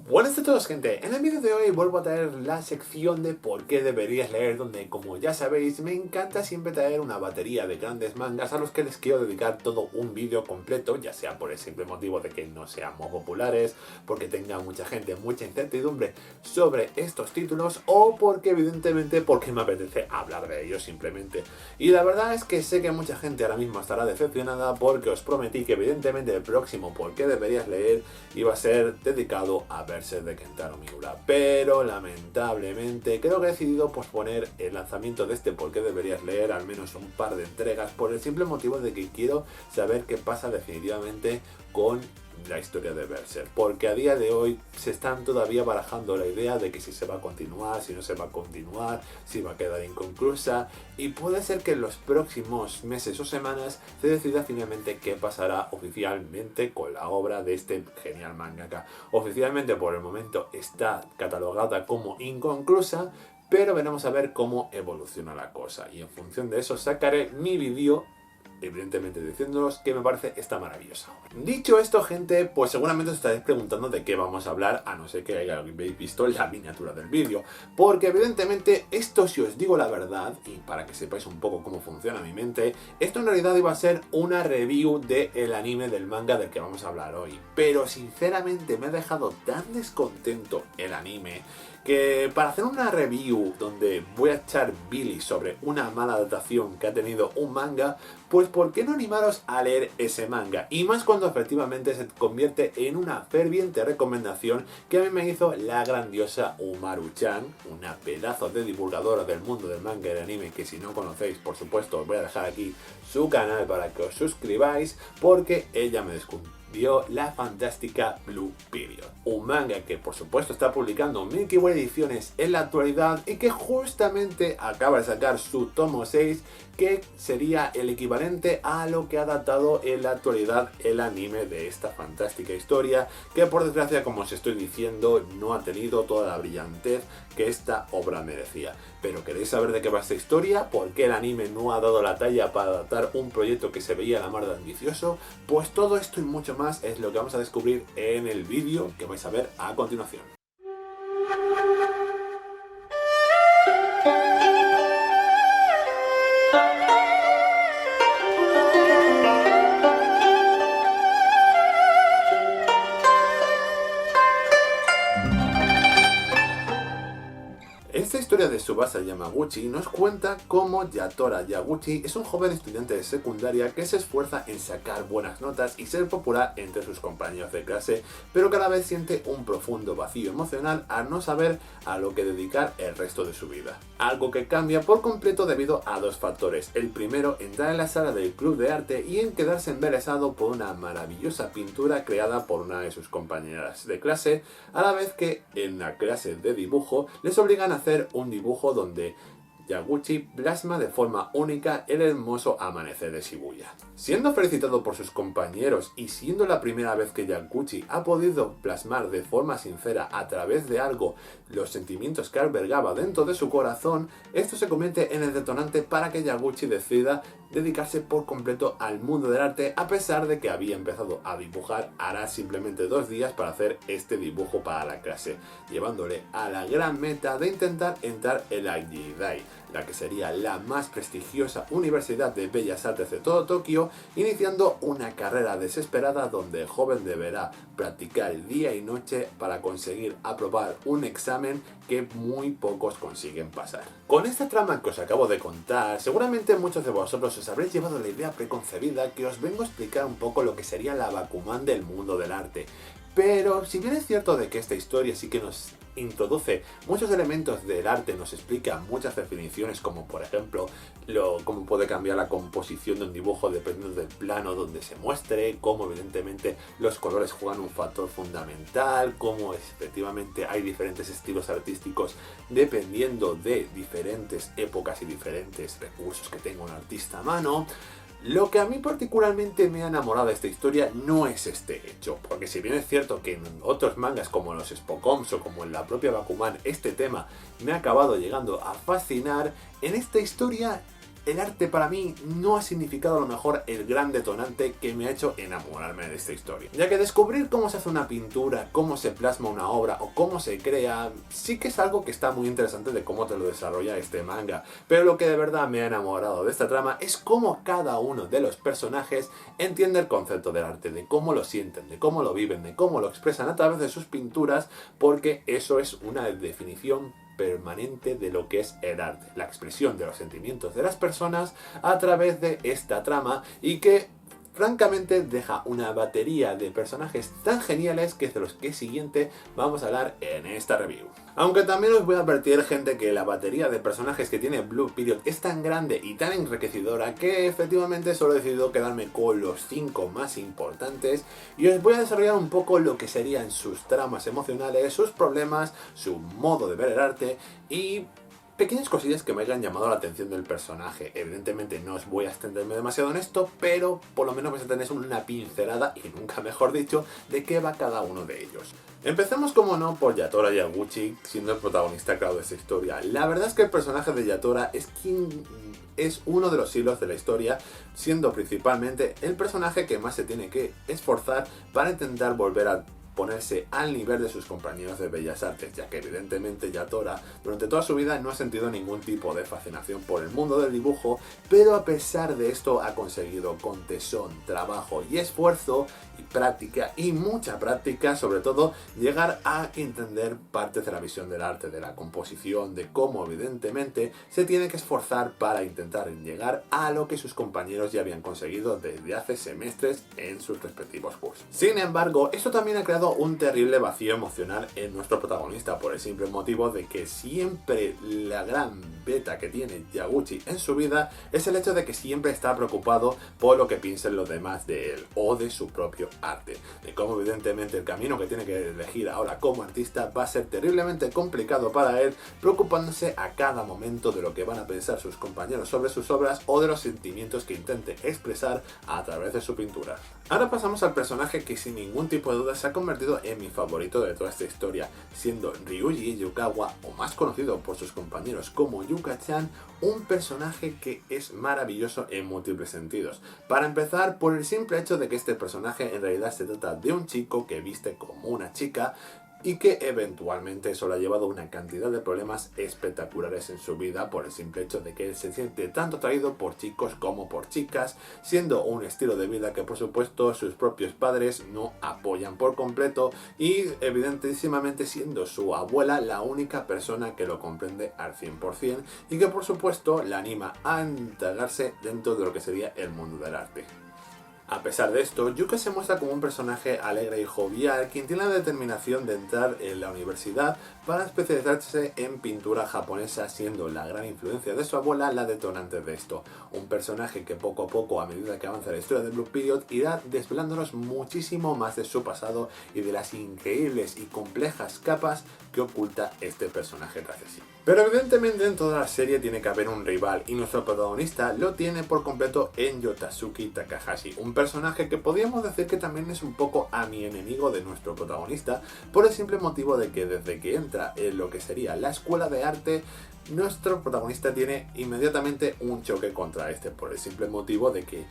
Buenas a todos, gente. En el vídeo de hoy vuelvo a traer la sección de por qué deberías leer, donde, como ya sabéis, me encanta siempre traer una batería de grandes mangas a los que les quiero dedicar todo un vídeo completo, ya sea por el simple motivo de que no sean muy populares, porque tenga mucha gente mucha incertidumbre sobre estos títulos, o porque evidentemente porque me apetece hablar de ellos simplemente. Y la verdad es que sé que mucha gente ahora mismo estará decepcionada porque os prometí que evidentemente el próximo por qué deberías leer iba a ser dedicado a Berserk de Kentaro Miura, pero lamentablemente creo que he decidido posponer el lanzamiento de este por qué deberías leer al menos un par de entregas, por el simple motivo de que quiero saber qué pasa definitivamente con la historia de Berserk, porque a día de hoy se están todavía barajando la idea de que si se va a continuar, si no se va a continuar, si va a quedar inconclusa, y puede ser que en los próximos meses o semanas se decida finalmente qué pasará oficialmente con la obra de este genial mangaka. Oficialmente por el momento está catalogada como inconclusa, pero veremos a ver cómo evoluciona la cosa, y en función de eso sacaré mi vídeo, evidentemente diciéndoos que me parece esta maravillosa obra. Dicho esto, gente, pues seguramente os estaréis preguntando de qué vamos a hablar, a no ser que hayáis visto la miniatura del vídeo, porque evidentemente esto, si os digo la verdad, y para que sepáis un poco cómo funciona mi mente, esto en realidad iba a ser una review del anime del manga del que vamos a hablar hoy, pero sinceramente me ha dejado tan descontento el anime que para hacer una review donde voy a echar Billy sobre una mala adaptación que ha tenido un manga, pues ¿por qué no animaros a leer ese manga? Y más cuando efectivamente se convierte en una ferviente recomendación que a mí me hizo la grandiosa Umaru-chan, una pedazo de divulgadora del mundo del manga y del anime, que si no conocéis, por supuesto, os voy a dejar aquí su canal para que os suscribáis, porque ella me descubrió la fantástica Blue Period, un manga que por supuesto está publicando Milky Way Ediciones en la actualidad y que justamente acaba de sacar su tomo 6, que sería el equivalente a lo que ha adaptado en la actualidad el anime de esta fantástica historia, que por desgracia, como os estoy diciendo, no ha tenido toda la brillantez que esta obra merecía. Pero ¿queréis saber de qué va esta historia? ¿Por qué el anime no ha dado la talla para adaptar un proyecto que se veía la mar de ambicioso? Pues todo esto y mucho más es lo que vamos a descubrir en el vídeo que vais a ver a continuación. Esta historia de Tsubasa Yamaguchi nos cuenta cómo Yatora Yaguchi es un joven estudiante de secundaria que se esfuerza en sacar buenas notas y ser popular entre sus compañeros de clase, pero cada vez siente un profundo vacío emocional al no saber a lo que dedicar el resto de su vida. Algo que cambia por completo debido a dos factores. El primero, entrar en la sala del club de arte y en quedarse embelesado por una maravillosa pintura creada por una de sus compañeras de clase, a la vez que en la clase de dibujo les obligan a hacer un dibujo donde Yaguchi plasma de forma única el hermoso amanecer de Shibuya. Siendo felicitado por sus compañeros y siendo la primera vez que Yaguchi ha podido plasmar de forma sincera a través de algo los sentimientos que albergaba dentro de su corazón, esto se convierte en el detonante para que Yaguchi decida dedicarse por completo al mundo del arte, a pesar de que había empezado a dibujar hará simplemente 2 días para hacer este dibujo para la clase, llevándole a la gran meta de intentar entrar en la Jidai, la que sería la más prestigiosa Universidad de Bellas Artes de todo Tokio, iniciando una carrera desesperada donde el joven deberá practicar día y noche para conseguir aprobar un examen que muy pocos consiguen pasar. Con esta trama que os acabo de contar, seguramente muchos de vosotros os habréis llevado la idea preconcebida que os vengo a explicar un poco lo que sería la Bakuman del mundo del arte. Pero si bien es cierto de que esta historia sí que nos introduce muchos elementos del arte, nos explica muchas definiciones, como por ejemplo cómo puede cambiar la composición de un dibujo dependiendo del plano donde se muestre, cómo evidentemente los colores juegan un factor fundamental, cómo efectivamente hay diferentes estilos artísticos dependiendo de diferentes épocas y diferentes recursos que tenga un artista a mano. Lo que a mí particularmente me ha enamorado de esta historia no es este hecho, porque si bien es cierto que en otros mangas como los Spokoms o como en la propia Bakuman este tema me ha acabado llegando a fascinar, en esta historia el arte para mí no ha significado a lo mejor el gran detonante que me ha hecho enamorarme de esta historia. Ya que descubrir cómo se hace una pintura, cómo se plasma una obra o cómo se crea, sí que es algo que está muy interesante de cómo te lo desarrolla este manga. Pero lo que de verdad me ha enamorado de esta trama es cómo cada uno de los personajes entiende el concepto del arte, de cómo lo sienten, de cómo lo viven, de cómo lo expresan a través de sus pinturas, porque eso es una definición permanente de lo que es el arte, la expresión de los sentimientos de las personas a través de esta trama, y que francamente deja una batería de personajes tan geniales que es de los que siguiente vamos a hablar en esta review. Aunque también os voy a advertir, gente, que la batería de personajes que tiene Blue Period es tan grande y tan enriquecedora que efectivamente solo he decidido quedarme con los 5 más importantes, y os voy a desarrollar un poco lo que serían sus tramas emocionales, sus problemas, su modo de ver el arte y pequeñas cosillas que me hayan llamado la atención del personaje. Evidentemente no os voy a extenderme demasiado en esto, pero por lo menos vais a tener una pincelada, y nunca mejor dicho, de qué va cada uno de ellos. Empecemos, como no, por Yatora Yaguchi, siendo el protagonista, claro, de esta historia. La verdad es que el personaje de Yatora es quien es uno de los hilos de la historia, siendo principalmente el personaje que más se tiene que esforzar para intentar volver a ponerse al nivel de sus compañeros de Bellas Artes, ya que evidentemente Yatora durante toda su vida no ha sentido ningún tipo de fascinación por el mundo del dibujo, pero a pesar de esto ha conseguido con tesón, trabajo y esfuerzo y práctica, y mucha práctica sobre todo, llegar a entender partes de la visión del arte, de la composición, de cómo evidentemente se tiene que esforzar para intentar llegar a lo que sus compañeros ya habían conseguido desde hace semestres en sus respectivos cursos. Sin embargo, esto también ha creado un terrible vacío emocional en nuestro protagonista, por el simple motivo de que siempre la gran beta que tiene Yaguchi en su vida es el hecho de que siempre está preocupado por lo que piensen los demás de él o de su propio arte, de cómo evidentemente el camino que tiene que elegir ahora como artista va a ser terriblemente complicado para él, preocupándose a cada momento de lo que van a pensar sus compañeros sobre sus obras o de los sentimientos que intente expresar a través de su pintura. Ahora pasamos al personaje que sin ningún tipo de duda se ha convertido en mi favorito de toda esta historia, siendo Ryuji Yukawa, o más conocido por sus compañeros como Yuka-chan, un personaje que es maravilloso en múltiples sentidos. Para empezar, por el simple hecho de que este personaje en realidad se trata de un chico que viste como una chica, y que eventualmente solo ha llevado una cantidad de problemas espectaculares en su vida por el simple hecho de que él se siente tanto atraído por chicos como por chicas, siendo un estilo de vida que por supuesto sus propios padres no apoyan por completo, y evidentísimamente siendo su abuela la única persona que lo comprende al 100% y que por supuesto la anima a integrarse dentro de lo que sería el mundo del arte. A pesar de esto, Yuka se muestra como un personaje alegre y jovial, quien tiene la determinación de entrar en la universidad para especializarse en pintura japonesa, siendo la gran influencia de su abuela la detonante de esto. Un personaje que poco a poco, a medida que avanza la historia de Blue Period, irá desvelándonos muchísimo más de su pasado y de las increíbles y complejas capas que oculta este personaje tras de sí. Pero evidentemente en toda la serie tiene que haber un rival, y nuestro protagonista lo tiene por completo en Yotasuki Takahashi, un personaje que podríamos decir que también es un poco a mi enemigo de nuestro protagonista, por el simple motivo de que desde que entra en lo que sería la escuela de arte, nuestro protagonista tiene inmediatamente un choque contra este, por el simple motivo de que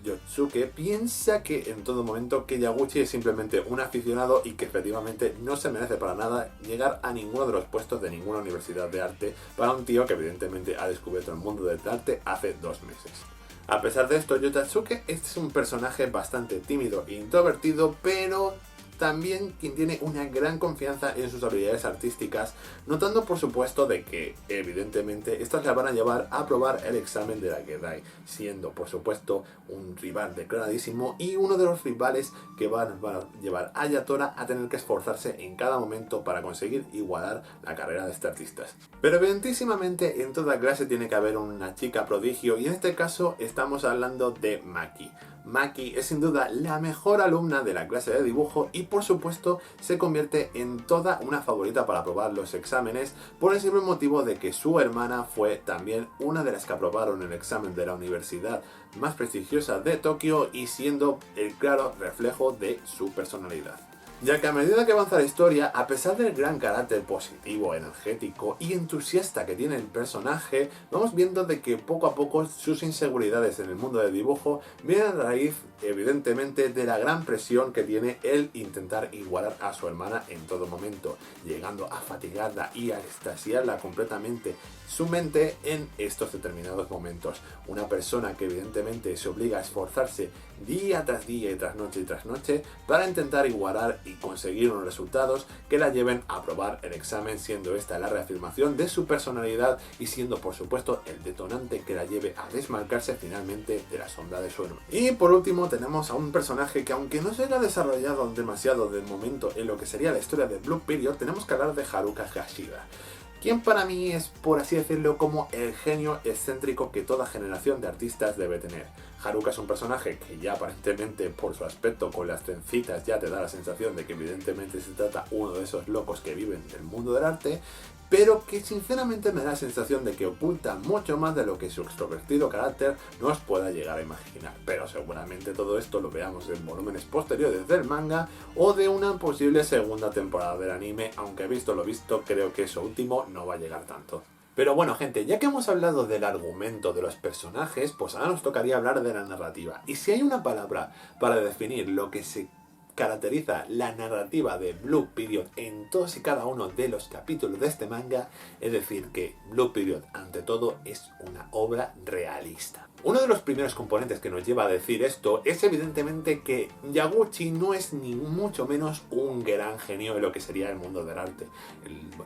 Yotsuke piensa que en todo momento que Yaguchi es simplemente un aficionado y que efectivamente no se merece para nada llegar a ninguno de los puestos de ninguna universidad de arte para un tío que evidentemente ha descubierto el mundo del arte hace 2 meses. A pesar de esto, Yotsuke es un personaje bastante tímido e introvertido, pero también quien tiene una gran confianza en sus habilidades artísticas, notando por supuesto de que evidentemente estas le van a llevar a aprobar el examen de la Gedai, siendo por supuesto un rival declaradísimo y uno de los rivales que van a llevar a Yatora a tener que esforzarse en cada momento para conseguir igualar la carrera de este artista. Pero evidentísimamente en toda clase tiene que haber una chica prodigio, y en este caso estamos hablando de Maki. Maki es sin duda la mejor alumna de la clase de dibujo y por supuesto se convierte en toda una favorita para aprobar los exámenes, por el simple motivo de que su hermana fue también una de las que aprobaron el examen de la universidad más prestigiosa de Tokio, y siendo el claro reflejo de su personalidad. ya que a medida que avanza la historia, a pesar del gran carácter positivo, energético y entusiasta que tiene el personaje, vamos viendo de que poco a poco sus inseguridades en el mundo del dibujo vienen a raíz, evidentemente, de la gran presión que tiene el intentar igualar a su hermana en todo momento, llegando a fatigarla y a extasiarla completamente su mente en estos determinados momentos. Una persona que evidentemente se obliga a esforzarse día tras día y tras noche para intentar igualar y conseguir unos resultados que la lleven a aprobar el examen, siendo esta la reafirmación de su personalidad y siendo por supuesto el detonante que la lleve a desmarcarse finalmente de la sombra de su hermano. Y por último tenemos a un personaje que, aunque no se haya desarrollado demasiado de momento en lo que sería la historia de Blue Period, tenemos que hablar de Haruka Hashida, quien para mí es, por así decirlo, como el genio excéntrico que toda generación de artistas debe tener. Haruka es un personaje que ya aparentemente por su aspecto con las trencitas ya te da la sensación de que evidentemente se trata uno de esos locos que viven del mundo del arte, pero que sinceramente me da la sensación de que oculta mucho más de lo que su extrovertido carácter nos pueda llegar a imaginar. Pero seguramente todo esto lo veamos en volúmenes posteriores del manga o de una posible segunda temporada del anime, aunque visto lo visto creo que eso último no va a llegar tanto. Pero bueno, gente, ya que hemos hablado del argumento de los personajes, pues ahora nos tocaría hablar de la narrativa. Y si hay una palabra para definir lo que se caracteriza la narrativa de Blue Period en todos y cada uno de los capítulos de este manga, es decir que Blue Period ante todo es una obra realista. Uno de los primeros componentes que nos lleva a decir esto es evidentemente que Yaguchi no es ni mucho menos un gran genio de lo que sería el mundo del arte.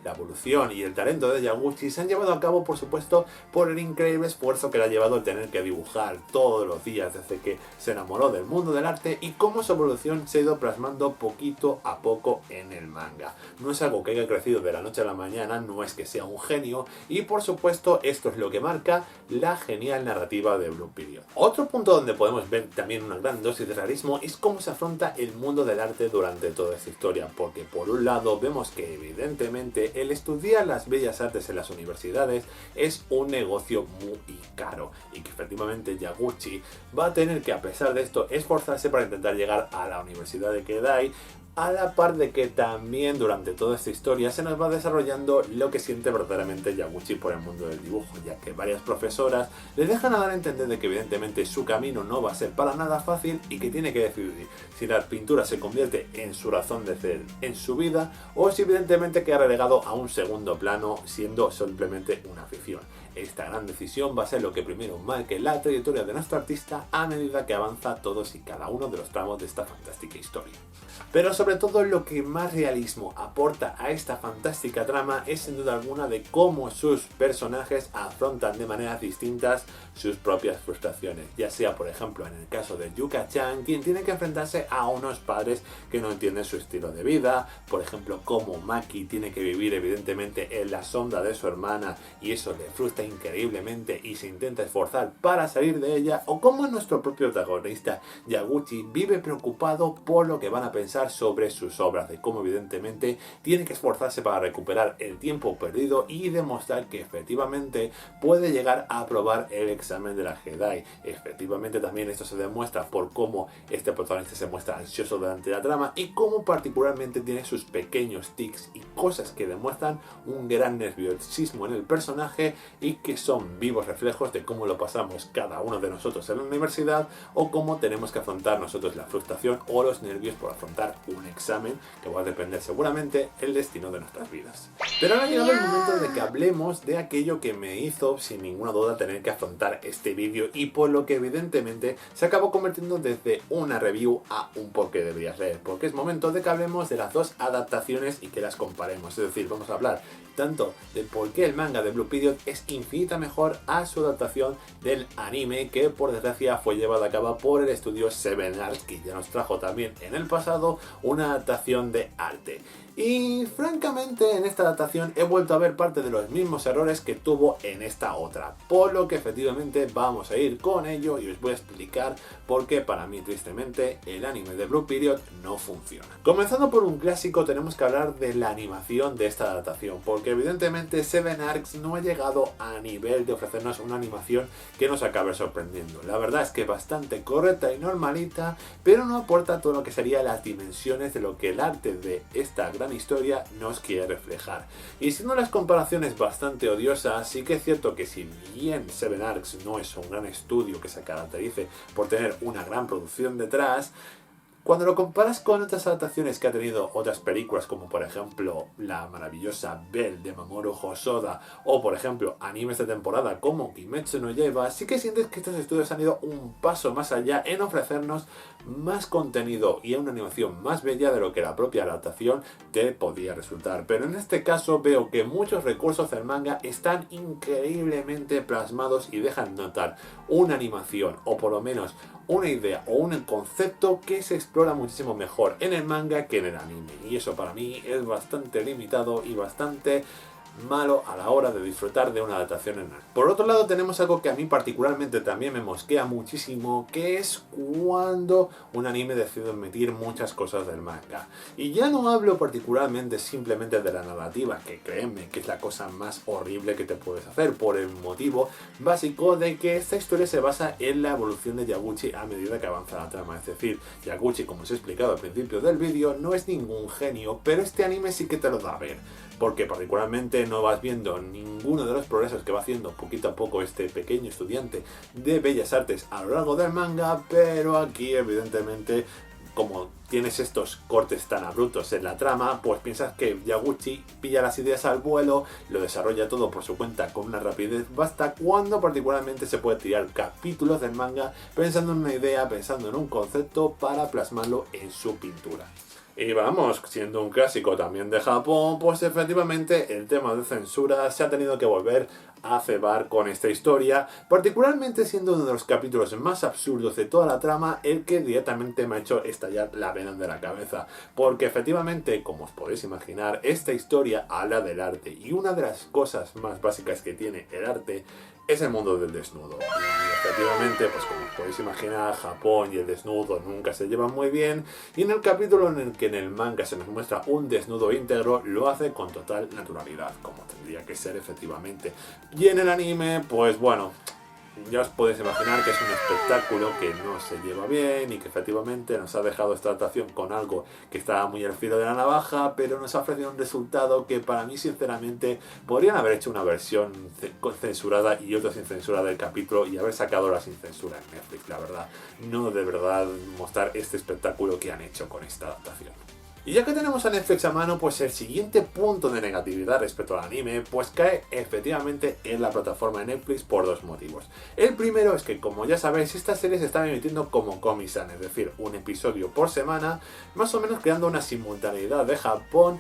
La evolución y el talento de Yaguchi se han llevado a cabo, por supuesto, por el increíble esfuerzo que le ha llevado el tener que dibujar todos los días desde que se enamoró del mundo del arte y cómo su evolución se ha ido plasmando poquito a poco en el manga. No es algo que haya crecido de la noche a la mañana, no es que sea un genio y por supuesto esto es lo que marca la genial narrativa de Blue Period. Otro punto donde podemos ver también una gran dosis de realismo es cómo se afronta el mundo del arte durante toda esta historia, porque por un lado vemos que evidentemente el estudiar las bellas artes en las universidades es un negocio muy caro y que efectivamente Yaguchi va a tener que, a pesar de esto, esforzarse para intentar llegar a la Universidad de Kedai, a la par de que también durante toda esta historia se nos va desarrollando lo que siente verdaderamente Yaguchi por el mundo del dibujo, ya que varias profesoras le dejan a dar a entender de que evidentemente su camino no va a ser para nada fácil y que tiene que decidir si la pintura se convierte en su razón de ser en su vida o si evidentemente queda relegado a un segundo plano siendo simplemente una afición. Esta gran decisión va a ser lo que primero marque la trayectoria de nuestro artista a medida que avanza todos y cada uno de los tramos de esta fantástica historia. Pero sobre todo lo que más realismo aporta a esta fantástica trama es sin duda alguna de cómo sus personajes afrontan de maneras distintas sus propias frustraciones, ya sea por ejemplo en el caso de Yuka-chan, quien tiene que enfrentarse a unos padres que no entienden su estilo de vida, por ejemplo como Maki tiene que vivir evidentemente en la sombra de su hermana y eso le frustra increíblemente y se intenta esforzar para salir de ella, o como nuestro propio protagonista Yaguchi vive preocupado por lo que van a pensar sobre sus obras, de cómo evidentemente tiene que esforzarse para recuperar el tiempo perdido y demostrar que efectivamente puede llegar a aprobar el examen de la Jedi. Efectivamente también esto se demuestra por cómo este protagonista se muestra ansioso durante la trama y cómo particularmente tiene sus pequeños tics y cosas que demuestran un gran nerviosismo en el personaje y que son vivos reflejos de cómo lo pasamos cada uno de nosotros en la universidad o cómo tenemos que afrontar nosotros la frustración o los nervios por afrontar un examen que va a depender seguramente el destino de nuestras vidas. Pero ahora ha llegado el momento de que hablemos de aquello que me hizo sin ninguna duda tener que afrontar este vídeo y por lo que evidentemente se acabó convirtiendo desde una review a un por qué deberías leer, porque es momento de que hablemos de las dos adaptaciones y que las comparemos, es decir, vamos a hablar tanto de por qué el manga de Blue Period es infinita mejor a su adaptación del anime que por desgracia fue llevado a cabo por el estudio Seven Arts, que ya nos trajo también en el pasado una adaptación de arte. Y francamente en esta adaptación he vuelto a ver parte de los mismos errores que tuvo en esta otra, por lo que efectivamente vamos a ir con ello y os voy a explicar por qué para mí tristemente el anime de Blue Period no funciona. Comenzando por un clásico, tenemos que hablar de la animación de esta adaptación, porque evidentemente Seven Arcs no ha llegado a nivel de ofrecernos una animación que nos acabe sorprendiendo. La verdad es que bastante correcta y normalita, pero no aporta todo lo que serían las dimensiones de lo que el arte de esta gran historia nos quiere reflejar. Y siendo las comparaciones bastante odiosas, sí que es cierto que si bien Seven Arcs no es un gran estudio que se caracterice por tener una gran producción detrás, cuando lo comparas con otras adaptaciones que ha tenido otras películas, como por ejemplo la maravillosa Bell de Mamoru Hosoda, o por ejemplo animes de temporada como Kimetsu no Yaiba, sí que sientes que estos estudios han ido un paso más allá en ofrecernos más contenido y una animación más bella de lo que la propia adaptación te podía resultar. Pero en este caso veo que muchos recursos del manga están increíblemente plasmados y dejan notar una animación, o por lo menos una idea o un concepto que se explora muchísimo mejor en el manga que en el anime, y eso para mí es bastante limitado y bastante malo a la hora de disfrutar de una adaptación en anime. Por otro lado tenemos algo que a mí particularmente también me mosquea muchísimo, que es cuando un anime decide omitir muchas cosas del manga. Y ya no hablo particularmente simplemente de la narrativa, que créeme que es la cosa más horrible que te puedes hacer, por el motivo básico de que esta historia se basa en la evolución de Yaguchi a medida que avanza la trama. Es decir, Yaguchi, como os he explicado al principio del vídeo, no es ningún genio, pero este anime sí que te lo da a ver, porque particularmente no vas viendo ninguno de los progresos que va haciendo poquito a poco este pequeño estudiante de Bellas Artes a lo largo del manga, pero aquí evidentemente, como tienes estos cortes tan abruptos en la trama, pues piensas que Yaguchi pilla las ideas al vuelo, lo desarrolla todo por su cuenta con una rapidez basta, cuando particularmente se puede tirar capítulos del manga pensando en una idea, pensando en un concepto para plasmarlo en su pintura. Y vamos, siendo un clásico también de Japón, pues efectivamente el tema de censura se ha tenido que volver a cebar con esta historia, particularmente siendo uno de los capítulos más absurdos de toda la trama el que directamente me ha hecho estallar la vena de la cabeza, porque efectivamente, como os podéis imaginar, esta historia habla del arte, y una de las cosas más básicas que tiene el arte es el mundo del desnudo. Y efectivamente, pues como podéis imaginar, Japón y el desnudo nunca se llevan muy bien, y en el capítulo en el que en el manga se nos muestra un desnudo íntegro, lo hace con total naturalidad, como tendría que ser efectivamente. Y en el anime, pues bueno, ya os podéis imaginar que es un espectáculo que no se lleva bien y que efectivamente nos ha dejado esta adaptación con algo que estaba muy al filo de la navaja, pero nos ha ofrecido un resultado que para mí sinceramente podrían haber hecho una versión censurada y otra sin censura del capítulo y haber sacado la sin censura en Netflix, la verdad. No de verdad mostrar este espectáculo que han hecho con esta adaptación. Y ya que tenemos a Netflix a mano, pues el siguiente punto de negatividad respecto al anime pues cae efectivamente en la plataforma de Netflix por dos motivos. El primero es que, como ya sabéis, esta serie se está emitiendo como Komi-san, es decir, un episodio por semana, más o menos creando una simultaneidad de Japón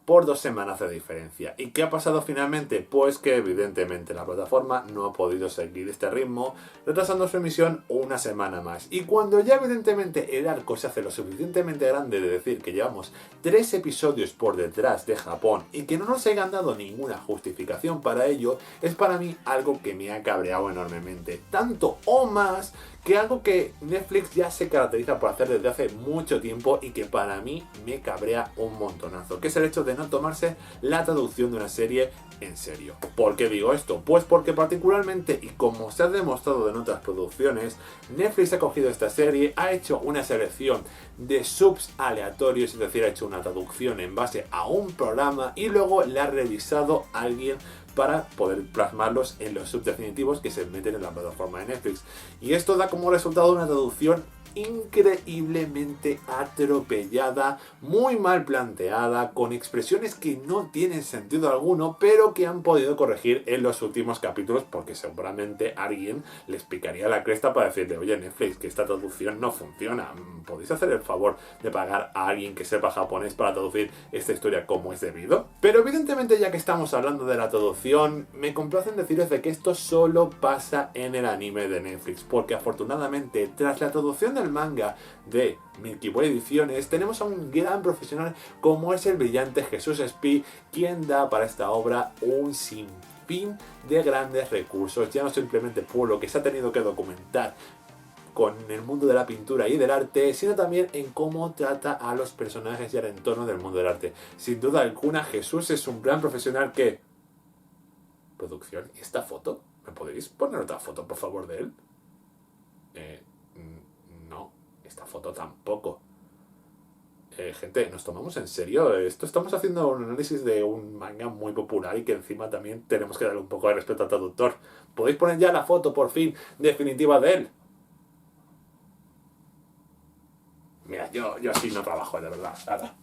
por 2 semanas de diferencia. ¿Y qué ha pasado finalmente? Pues que evidentemente la plataforma no ha podido seguir este ritmo, retrasando su emisión una semana más. Y cuando ya evidentemente el arco se hace lo suficientemente grande de decir que llevamos 3 episodios por detrás de Japón y que no nos hayan dado ninguna justificación para ello, es para mí algo que me ha cabreado enormemente. Tanto o más que algo que Netflix ya se caracteriza por hacer desde hace mucho tiempo y que para mí me cabrea un montonazo, que es el hecho de no tomarse la traducción de una serie en serio. ¿Por qué digo esto? Pues porque particularmente, y como se ha demostrado en otras producciones, Netflix ha cogido esta serie, ha hecho una selección de subs aleatorios, es decir, ha hecho una traducción en base a un programa y luego la ha revisado alguien para poder plasmarlos en los subs definitivos que se meten en la plataforma de Netflix. Y esto da como resultado una traducción increíblemente atropellada, muy mal planteada, con expresiones que no tienen sentido alguno, pero que han podido corregir en los últimos capítulos, porque seguramente alguien les picaría la cresta para decirle: oye, Netflix, que esta traducción no funciona, ¿podéis hacer el favor de pagar a alguien que sepa japonés para traducir esta historia como es debido? Pero evidentemente, ya que estamos hablando de la traducción, me complace en deciros de que esto solo pasa en el anime de Netflix, porque afortunadamente tras la traducción del del manga de Milky Way Ediciones, tenemos a un gran profesional como es el brillante Jesús Espí, quien da para esta obra un sinfín de grandes recursos, ya no simplemente por lo que se ha tenido que documentar con el mundo de la pintura y del arte, sino también en cómo trata a los personajes y al entorno del mundo del arte. Sin duda alguna, Jesús es un gran profesional que... ¿Producción? ¿Y esta foto? ¿Me podéis poner otra foto, por favor, de él? No, esta foto tampoco. Gente, ¿nos tomamos en serio? Estamos haciendo un análisis de un manga muy popular y que encima también tenemos que darle un poco de respeto al traductor. ¿Podéis poner ya la foto, por fin, definitiva de él? Mira, yo así no trabajo, de verdad. Nada.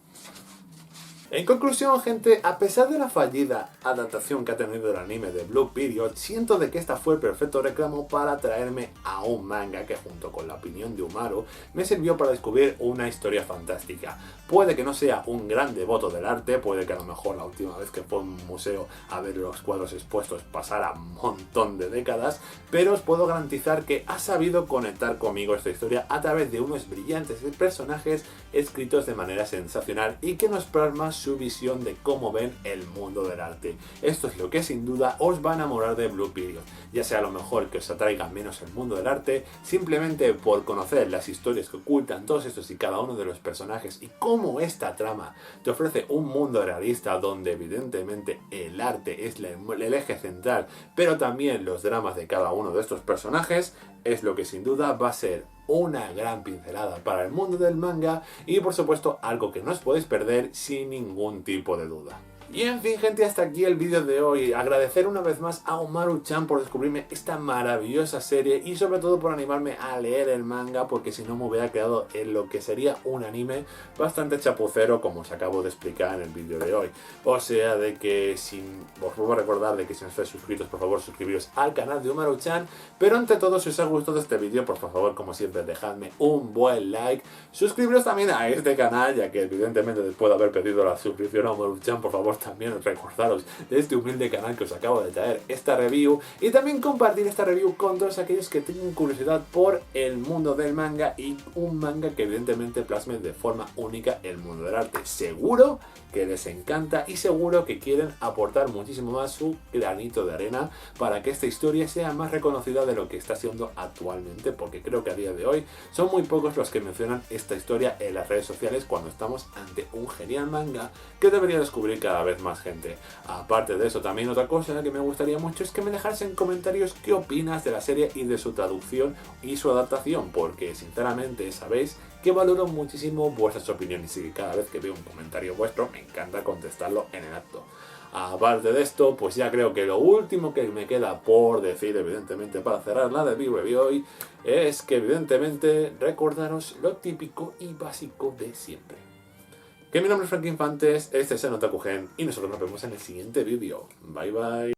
En conclusión, gente, a pesar de la fallida adaptación que ha tenido el anime de Blue Period, siento de que esta fue el perfecto reclamo para traerme a un manga que, junto con la opinión de Umaru, me sirvió para descubrir una historia fantástica. Puede que no sea un gran devoto del arte, puede que a lo mejor la última vez que fue a un museo a ver los cuadros expuestos pasara un montón de décadas, pero os puedo garantizar que ha sabido conectar conmigo esta historia a través de unos brillantes personajes escritos de manera sensacional y que nos plasma su visión de cómo ven el mundo del arte. Esto es lo que sin duda os va a enamorar de Blue Period, ya sea a lo mejor que os atraiga menos el mundo del arte, simplemente por conocer las historias que ocultan todos estos y cada uno de los personajes y cómo esta trama te ofrece un mundo realista donde evidentemente el arte es el eje central, pero también los dramas de cada uno de estos personajes, es lo que sin duda va a ser una gran pincelada para el mundo del manga y por supuesto algo que no os podéis perder sin ningún tipo de duda. Y en fin, gente, hasta aquí el vídeo de hoy. Agradecer una vez más a Umaru-chan por descubrirme esta maravillosa serie y sobre todo por animarme a leer el manga, porque si no me hubiera quedado en lo que sería un anime bastante chapucero, como os acabo de explicar en el vídeo de hoy. O sea, de que os vuelvo a recordar de que si no estáis suscritos, por favor suscribiros al canal de Umaru-chan, pero ante todo, si os ha gustado este vídeo, por favor, como siempre, dejadme un buen like, suscribiros también a este canal, ya que evidentemente después de haber pedido la suscripción a Umaru-chan, por favor, también recordaros de este humilde canal que os acabo de traer esta review y también compartir esta review con todos aquellos que tengan curiosidad por el mundo del manga y un manga que evidentemente plasme de forma única el mundo del arte. Seguro que les encanta y seguro que quieren aportar muchísimo más su granito de arena para que esta historia sea más reconocida de lo que está siendo actualmente, porque creo que a día de hoy son muy pocos los que mencionan esta historia en las redes sociales cuando estamos ante un genial manga que debería descubrir cada vez más gente. Aparte de eso, también otra cosa que me gustaría mucho es que me dejasen en comentarios qué opinas de la serie y de su traducción y su adaptación, porque sinceramente sabéis que valoro muchísimo vuestras opiniones y que cada vez que veo un comentario vuestro me encanta contestarlo en el acto. Aparte de esto, pues ya creo que lo último que me queda por decir, evidentemente, para cerrar la de review hoy, es que evidentemente recordaros lo típico y básico de siempre. Que mi nombre es Frank Infantes, este es el Otaku Gen y nosotros nos vemos en el siguiente vídeo. Bye bye.